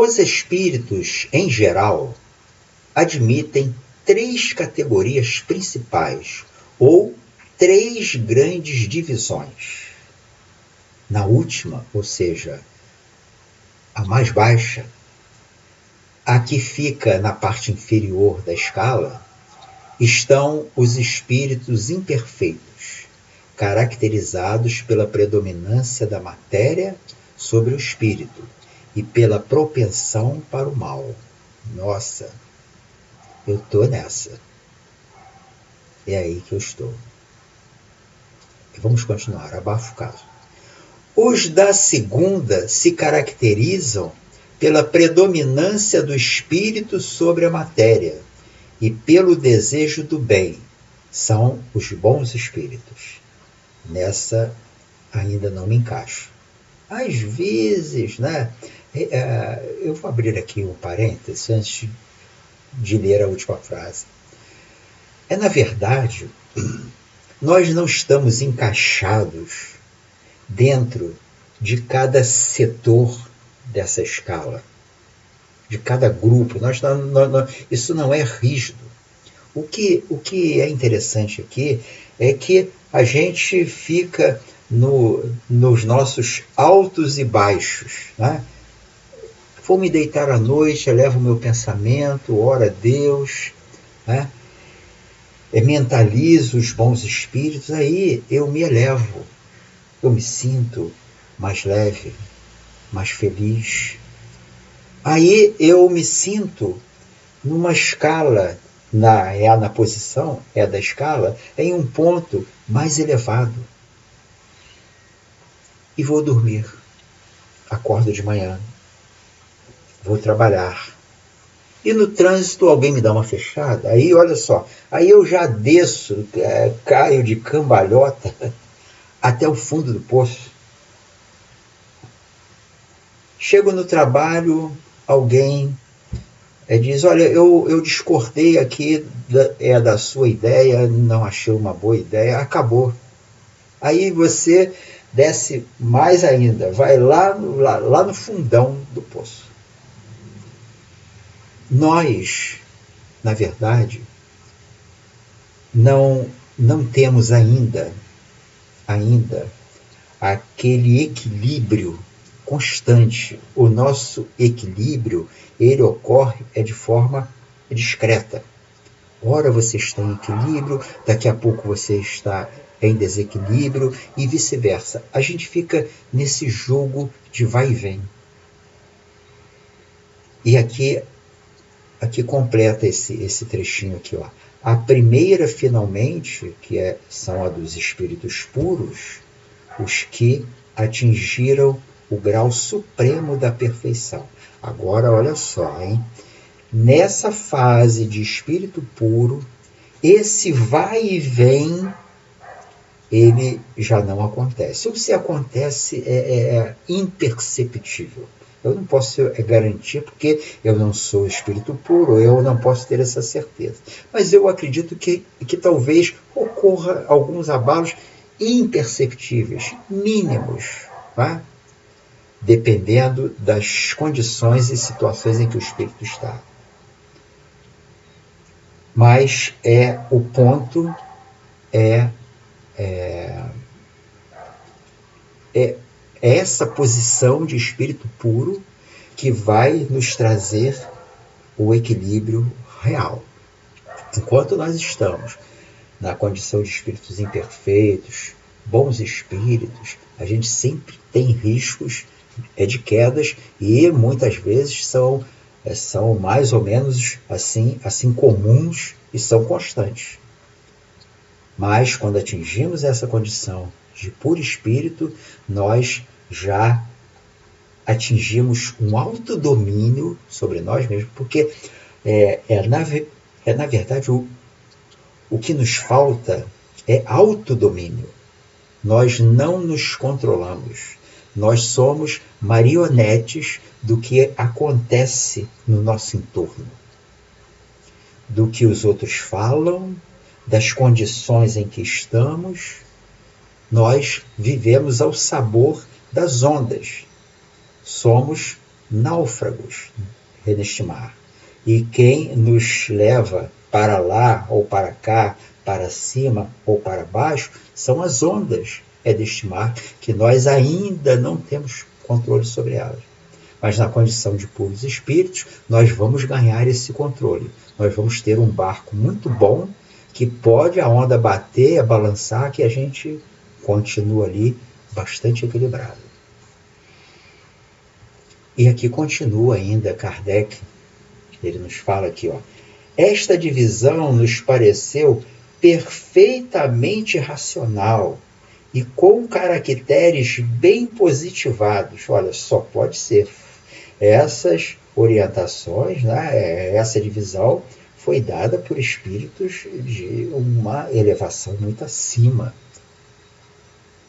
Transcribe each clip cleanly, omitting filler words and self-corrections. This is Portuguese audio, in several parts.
Os espíritos, em geral, admitem 3 categorias principais, ou 3 grandes divisões. Na última, ou seja, a mais baixa, a que fica na parte inferior da escala, estão os espíritos imperfeitos, caracterizados pela predominância da matéria sobre o espírito e pela propensão para o mal. Nossa, eu estou nessa. É aí que eu estou. Vamos continuar, abafa o caso. Os da segunda se caracterizam pela predominância do espírito sobre a matéria e pelo desejo do bem. São os bons espíritos. Nessa ainda não me encaixo. Às vezes, né? Eu vou abrir aqui um parêntese antes de ler a última frase. Na verdade, nós não estamos encaixados dentro de cada setor dessa escala, de cada grupo. Isso não é rígido. O que é interessante aqui é que a gente fica nos nossos altos e baixos, né? Vou me deitar à noite, elevo o meu pensamento, oro a Deus, né? Mentalizo os bons espíritos, aí eu me elevo, eu me sinto mais leve, mais feliz. Aí eu me sinto numa escala, na posição da escala, em um ponto mais elevado. E vou dormir. Acordo de manhã. Vou trabalhar. E no trânsito alguém me dá uma fechada. Aí, olha só, aí eu já desço, caio de cambalhota até o fundo do poço. Chego no trabalho, alguém diz, olha, eu discordei aqui da sua ideia, não achei uma boa ideia, acabou. Aí você desce mais ainda, vai lá no fundão do poço. Nós, na verdade, não temos ainda aquele equilíbrio constante. O nosso equilíbrio, ele ocorre de forma discreta. Ora você está em equilíbrio, daqui a pouco você está em desequilíbrio e vice-versa. A gente fica nesse jogo de vai e vem. E aqui completa esse trechinho aqui, ó. A primeira, finalmente, são a dos espíritos puros, os que atingiram o grau supremo da perfeição. Agora, olha só, hein? Nessa fase de espírito puro, esse vai e vem, ele já não acontece. Ou se acontece, é imperceptível. Eu não posso garantir, porque eu não sou espírito puro, eu não posso ter essa certeza. Mas eu acredito que talvez ocorra alguns abalos imperceptíveis, mínimos, tá? Dependendo das condições e situações em que o espírito está. Mas o ponto é essa posição de espírito puro que vai nos trazer o equilíbrio real. Enquanto nós estamos na condição de espíritos imperfeitos, bons espíritos, a gente sempre tem riscos de quedas e muitas vezes são mais ou menos assim comuns e são constantes. Mas quando atingimos essa condição de puro espírito, nós já atingimos um autodomínio sobre nós mesmos, porque na verdade o que nos falta é autodomínio. Nós não nos controlamos. Nós somos marionetes do que acontece no nosso entorno, do que os outros falam, das condições em que estamos. Nós vivemos ao sabor das ondas. Somos náufragos neste mar. E quem nos leva para lá ou para cá, para cima ou para baixo, são as ondas deste mar, que nós ainda não temos controle sobre elas. Mas na condição de puros espíritos, nós vamos ganhar esse controle. Nós vamos ter um barco muito bom, que pode a onda bater, balançar, que a gente continua ali bastante equilibrado. E aqui continua ainda Kardec, ele nos fala aqui, ó, esta divisão nos pareceu perfeitamente racional e com caracteres bem positivados. Olha, só pode ser. Essas orientações, né, essa divisão foi dada por espíritos de uma elevação muito acima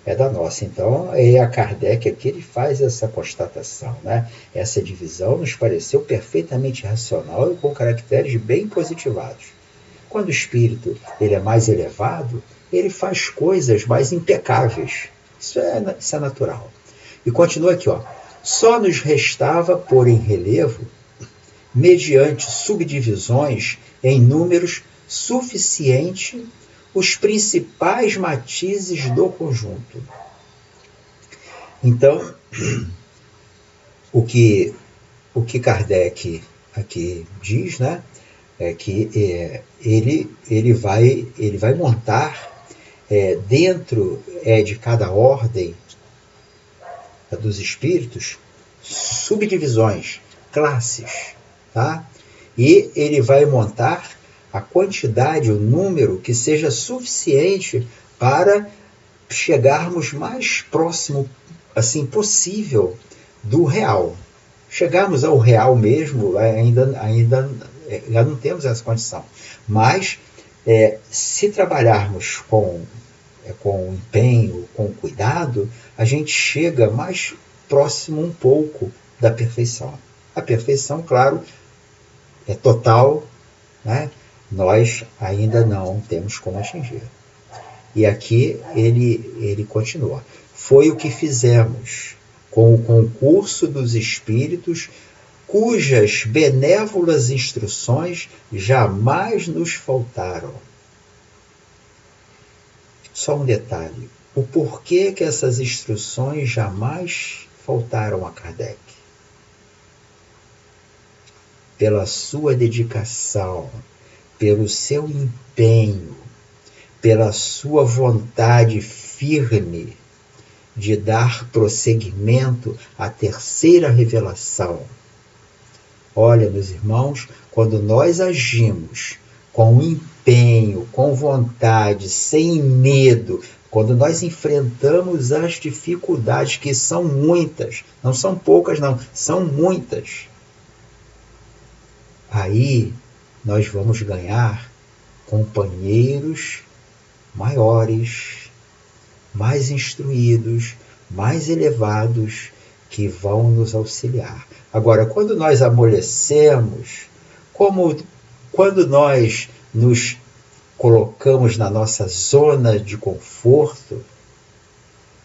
da nossa. Então, a Kardec aqui ele faz essa constatação, né? Essa divisão nos pareceu perfeitamente racional e com caracteres bem positivados. Quando o espírito ele é mais elevado, ele faz coisas mais impecáveis. Isso é natural. E continua aqui, ó. Só nos restava pôr em relevo, mediante subdivisões em números suficiente, os principais matizes do conjunto. Então, o que Kardec aqui diz, né, é que ele vai montar dentro de cada ordem dos espíritos subdivisões, classes, tá? E ele vai montar a quantidade, o número que seja suficiente para chegarmos mais próximo assim possível do real. Chegarmos ao real mesmo, ainda já não temos essa condição. Mas se trabalharmos com empenho, com cuidado, a gente chega mais próximo um pouco da perfeição. A perfeição, claro, é total, né? Nós ainda não temos como atingir. E aqui ele continua. Foi o que fizemos com o concurso dos espíritos, cujas benévolas instruções jamais nos faltaram. Só um detalhe. O porquê que essas instruções jamais faltaram a Kardec? Pela sua dedicação, pelo seu empenho, pela sua vontade firme de dar prosseguimento à terceira revelação. Olha, meus irmãos, quando nós agimos com empenho, com vontade, sem medo, quando nós enfrentamos as dificuldades, que são muitas, não são poucas não, são muitas, aí nós vamos ganhar companheiros maiores, mais instruídos, mais elevados, que vão nos auxiliar. Agora, quando nós amolecemos, quando nós nos colocamos na nossa zona de conforto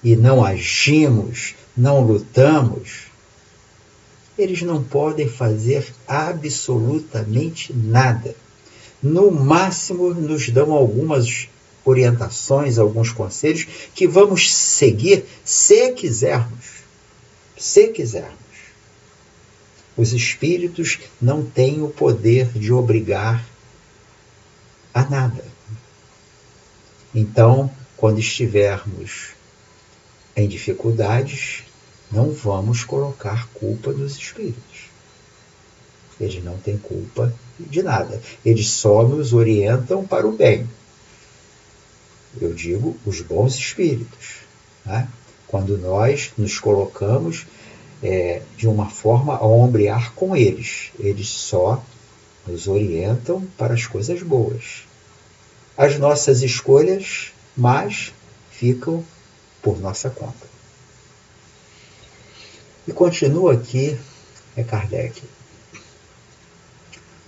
e não agimos, não lutamos, eles não podem fazer absolutamente nada. No máximo, nos dão algumas orientações, alguns conselhos que vamos seguir se quisermos. Se quisermos. Os espíritos não têm o poder de obrigar a nada. Então, quando estivermos em dificuldades, não vamos colocar culpa nos espíritos. Eles não têm culpa de nada. Eles só nos orientam para o bem. Eu digo os bons espíritos. Né? Quando nós nos colocamos de uma forma a ombrear com eles. Eles só nos orientam para as coisas boas. As nossas escolhas, mas ficam por nossa conta. E continua aqui Kardec.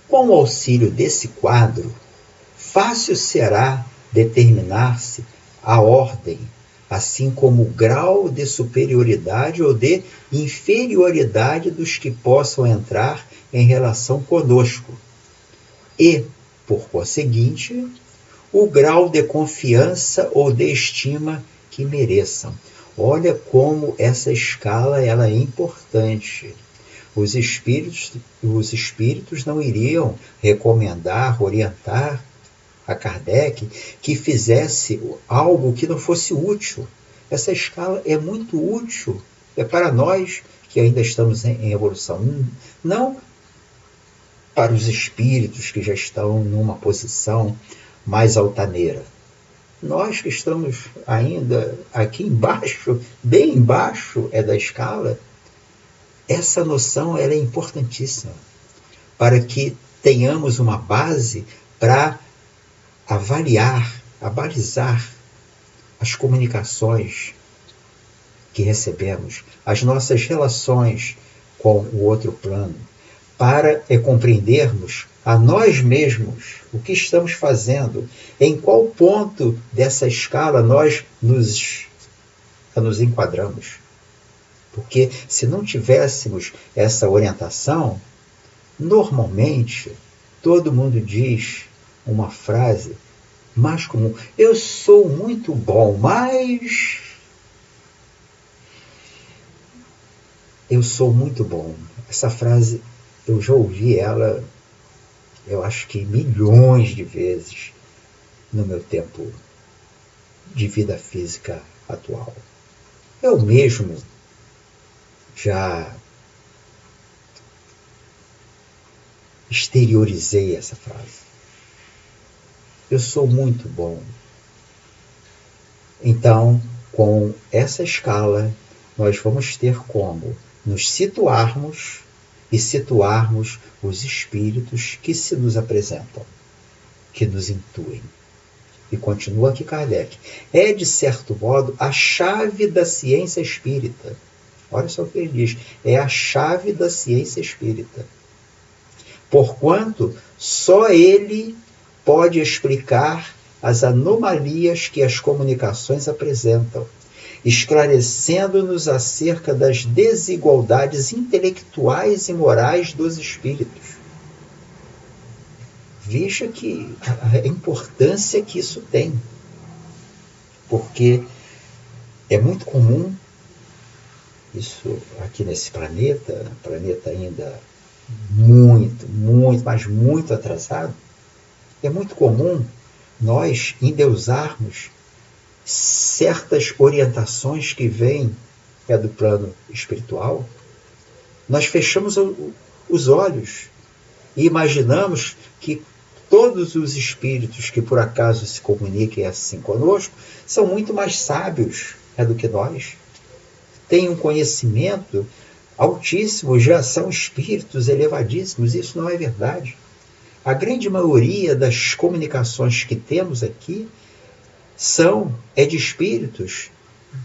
Com o auxílio desse quadro, fácil será determinar-se a ordem assim como o grau de superioridade ou de inferioridade dos que possam entrar em relação conosco, e, por conseguinte, o grau de confiança ou de estima que mereçam. Olha como essa escala ela é importante. Os espíritos não iriam recomendar, orientar a Kardec que fizesse algo que não fosse útil. Essa escala é muito útil, é para nós que ainda estamos em evolução, não para os espíritos que já estão numa posição mais altaneira. Nós que estamos ainda aqui embaixo, bem embaixo da escala, essa noção ela é importantíssima para que tenhamos uma base para avaliar, abalizar as comunicações que recebemos, as nossas relações com o outro plano, para compreendermos a nós mesmos o que estamos fazendo, em qual ponto dessa escala nós nos enquadramos. Porque se não tivéssemos essa orientação, normalmente todo mundo diz uma frase mais comum: eu sou muito bom, mas eu sou muito bom. Essa frase eu já ouvi ela, eu acho que milhões de vezes no meu tempo de vida física atual. Eu mesmo já exteriorizei essa frase. Eu sou muito bom. Então, com essa escala, nós vamos ter como nos situarmos e situarmos os espíritos que se nos apresentam, que nos intuem. E continua aqui Kardec. É, de certo modo, a chave da ciência espírita. Olha só o que ele diz. É a chave da ciência espírita. Porquanto só ele pode explicar as anomalias que as comunicações apresentam, esclarecendo-nos acerca das desigualdades intelectuais e morais dos espíritos. Veja que a importância que isso tem, porque é muito comum, isso aqui nesse planeta ainda mas muito atrasado, é muito comum nós endeusarmos certas orientações que vêm do plano espiritual. Nós fechamos os olhos e imaginamos que todos os espíritos que por acaso se comuniquem assim conosco são muito mais sábios do que nós, têm um conhecimento altíssimo, já são espíritos elevadíssimos. Isso não é verdade. A grande maioria das comunicações que temos aqui é de espíritos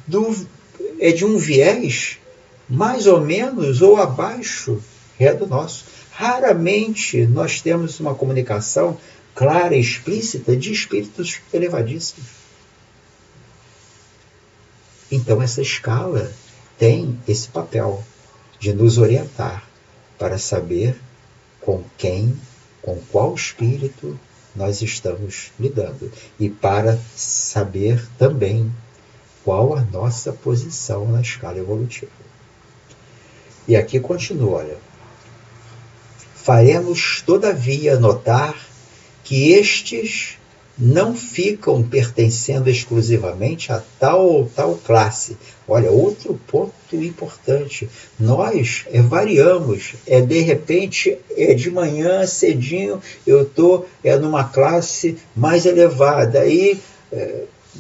de um viés mais ou menos ou abaixo do nosso. Raramente nós temos uma comunicação clara e explícita de espíritos elevadíssimos. Então essa escala tem esse papel de nos orientar para saber com qual espírito nós estamos lidando e para saber também qual a nossa posição na escala evolutiva. E aqui continua, olha. Faremos, todavia, notar que estes não ficam pertencendo exclusivamente a tal ou tal classe. Olha, outro ponto importante. Nós variamos. De repente, de manhã, cedinho, eu estou numa classe mais elevada. Aí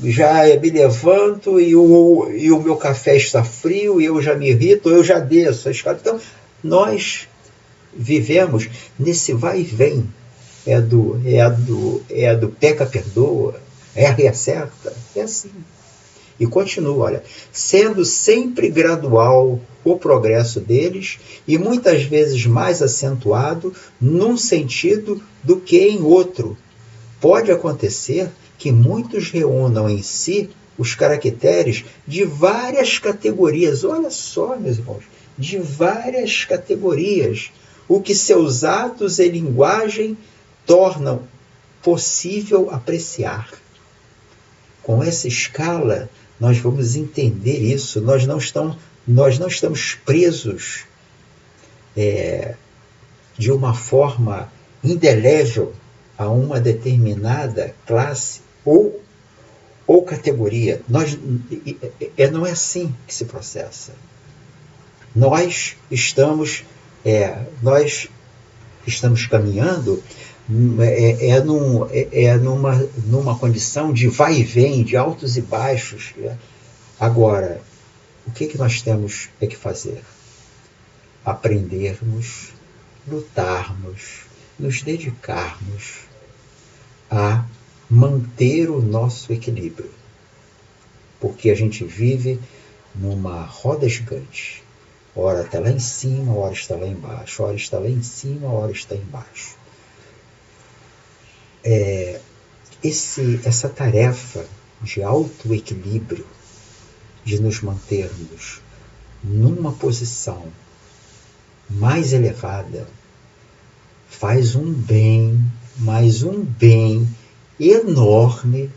já me levanto e o meu café está frio e eu já me irrito, eu já desço a escada. Então, nós vivemos nesse vai e vem. Do peca perdoa, reacerta, é assim. E continua, olha, sendo sempre gradual o progresso deles e muitas vezes mais acentuado num sentido do que em outro. Pode acontecer que muitos reúnam em si os caracteres de várias categorias. Olha só, meus irmãos, de várias categorias. O que seus atos e linguagem tornam possível apreciar. Com essa escala, nós vamos entender isso. Nós não estamos presos de uma forma indelével a uma determinada classe ou categoria. Não é assim que se processa. Nós estamos caminhando numa condição de vai e vem, de altos e baixos. Agora, o que nós temos que fazer? Aprendermos, lutarmos, nos dedicarmos a manter o nosso equilíbrio. Porque a gente vive numa roda gigante. Ora está lá em cima, ora está lá embaixo, ora está lá em cima, ora está embaixo. Essa tarefa de autoequilíbrio, de nos mantermos numa posição mais elevada, faz um bem, mas um bem enorme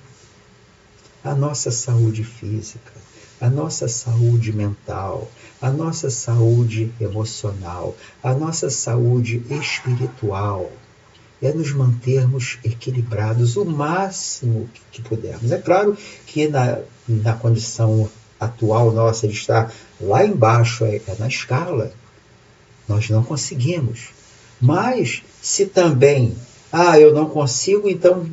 à nossa saúde física, à nossa saúde mental, à nossa saúde emocional, à nossa saúde espiritual. É nos mantermos equilibrados o máximo que pudermos. É claro que na condição atual nossa de estar lá embaixo, na escala, nós não conseguimos. Mas se também, eu não consigo, então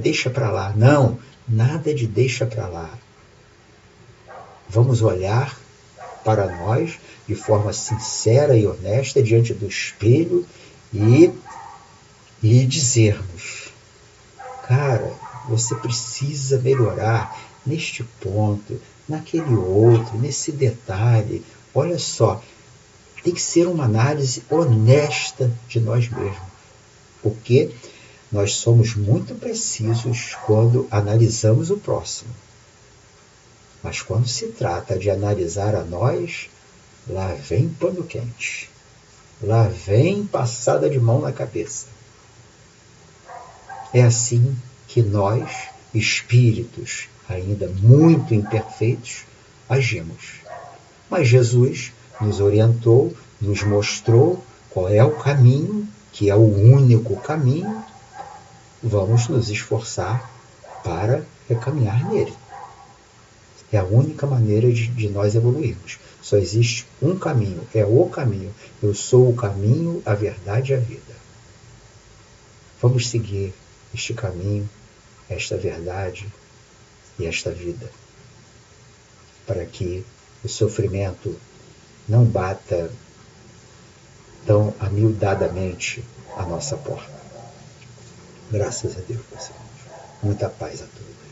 deixa para lá. Não, nada de deixa para lá. Vamos olhar para nós de forma sincera e honesta diante do espelho e dizermos: cara, você precisa melhorar neste ponto, naquele outro, nesse detalhe. Olha só, tem que ser uma análise honesta de nós mesmos, porque nós somos muito precisos quando analisamos o próximo. Mas quando se trata de analisar a nós, lá vem pano quente, lá vem passada de mão na cabeça. É assim que nós, espíritos ainda muito imperfeitos, agimos. Mas Jesus nos orientou, nos mostrou qual é o caminho, que é o único caminho. Vamos nos esforçar para caminhar nele. É a única maneira de nós evoluirmos. Só existe um caminho, é o caminho. Eu sou o caminho, a verdade e a vida. Vamos seguir este caminho, esta verdade e esta vida, para que o sofrimento não bata tão amiudadamente a nossa porta. Graças a Deus, meus irmãos. Muita paz a todos.